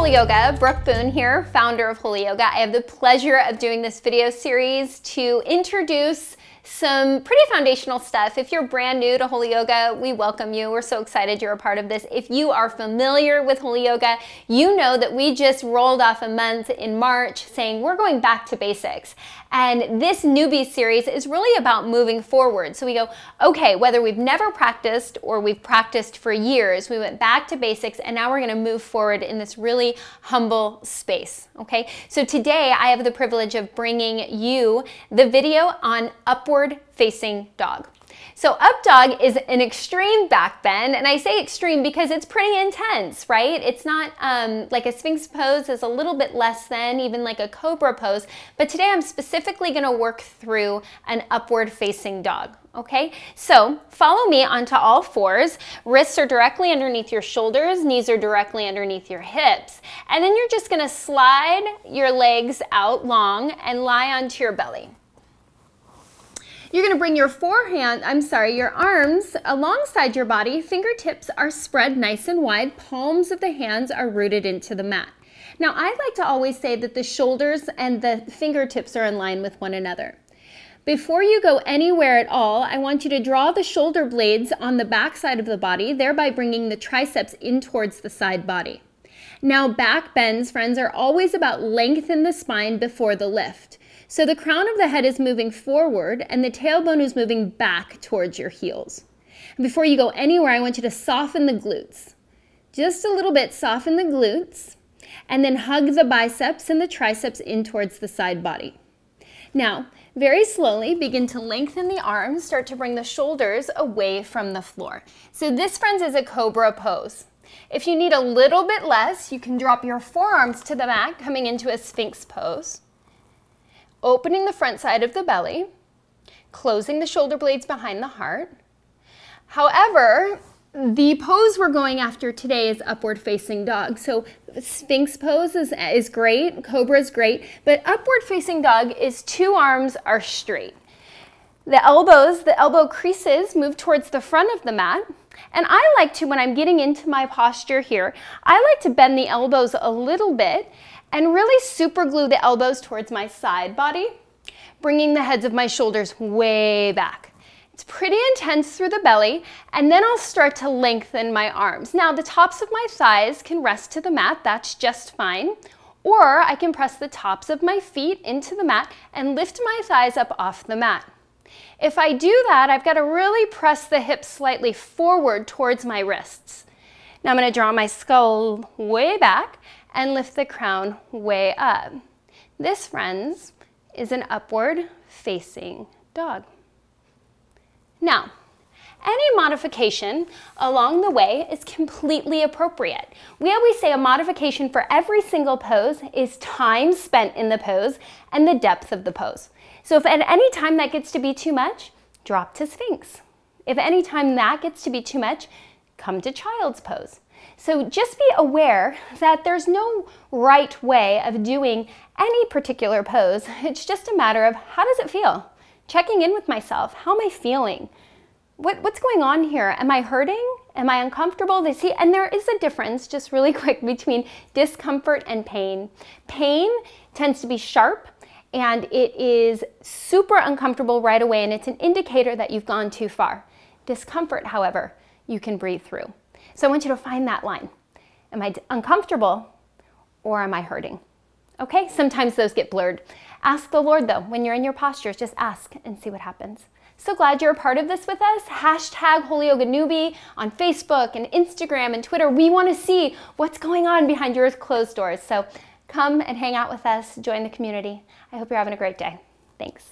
Holy Yoga, Brooke Boone here, founder of Holy Yoga. I have the pleasure of doing this video series to introduce some pretty foundational stuff. If you're brand new to Holy Yoga, we welcome you. We're so excited you're a part of this. If you are familiar with Holy Yoga, you know that we just rolled off a month in March saying we're going back to basics. And this newbie series is really about moving forward. So we go, okay, whether we've never practiced or we've practiced for years, we went back to basics and now we're gonna move forward in this really humble space, okay? So today I have the privilege of bringing you the video on upward facing dog. So up dog is an extreme back bend, and I say extreme because it's pretty intense, right? It's not like a Sphinx pose is a little bit less than, even like a cobra pose, but today I'm specifically gonna work through an upward facing dog, okay? So follow me onto all fours. Wrists are directly underneath your shoulders, knees are directly underneath your hips, and then you're just gonna slide your legs out long and lie onto your belly. You're going to bring your your arms alongside your body. Fingertips are spread nice and wide. Palms of the hands are rooted into the mat. Now, I like to always say that the shoulders and the fingertips are in line with one another. Before you go anywhere at all, I want you to draw the shoulder blades on the back side of the body, thereby bringing the triceps in towards the side body. Now, back bends, friends, are always about length in the spine before the lift. So the crown of the head is moving forward and the tailbone is moving back towards your heels. Before you go anywhere, I want you to soften the glutes. Just a little bit, soften the glutes, and then hug the biceps and the triceps in towards the side body. Now, very slowly begin to lengthen the arms, start to bring the shoulders away from the floor. So this, friends, is a cobra pose. If you need a little bit less, you can drop your forearms to the mat, coming into a Sphinx pose. Opening the front side of the belly, closing the shoulder blades behind the heart. However, the pose we're going after today is upward facing dog. So Sphinx pose is great, Cobra is great, but upward facing dog is two arms are straight. The elbow creases move towards the front of the mat. And I like to, when I'm getting into my posture here, I like to bend the elbows a little bit and really super glue the elbows towards my side body, bringing the heads of my shoulders way back. It's pretty intense through the belly, and then I'll start to lengthen my arms. Now, the tops of my thighs can rest to the mat, that's just fine, or I can press the tops of my feet into the mat and lift my thighs up off the mat. If I do that, I've got to really press the hips slightly forward towards my wrists. Now I'm going to draw my skull way back and lift the crown way up. This, friends, is an upward facing dog. Now, any modification along the way is completely appropriate. We always say a modification for every single pose is time spent in the pose and the depth of the pose. So if at any time that gets to be too much, drop to Sphinx. If any time that gets to be too much, come to child's pose. So just be aware that there's no right way of doing any particular pose. It's just a matter of how does it feel? Checking in with myself. How am I feeling? What's going on here? Am I hurting? Am I uncomfortable? And there is a difference, just really quick, between discomfort and pain. Pain tends to be sharp and it is super uncomfortable right away, and it's an indicator that you've gone too far. Discomfort, however, you can breathe through. So I want you to find that line. Am I uncomfortable or am I hurting? Okay, sometimes those get blurred. Ask the Lord though, when you're in your postures, just ask and see what happens. So glad you're a part of this with us. Hashtag Holy Yoga Newbie on Facebook and Instagram and Twitter. We want to see what's going on behind your closed doors. So come and hang out with us, join the community. I hope you're having a great day. Thanks.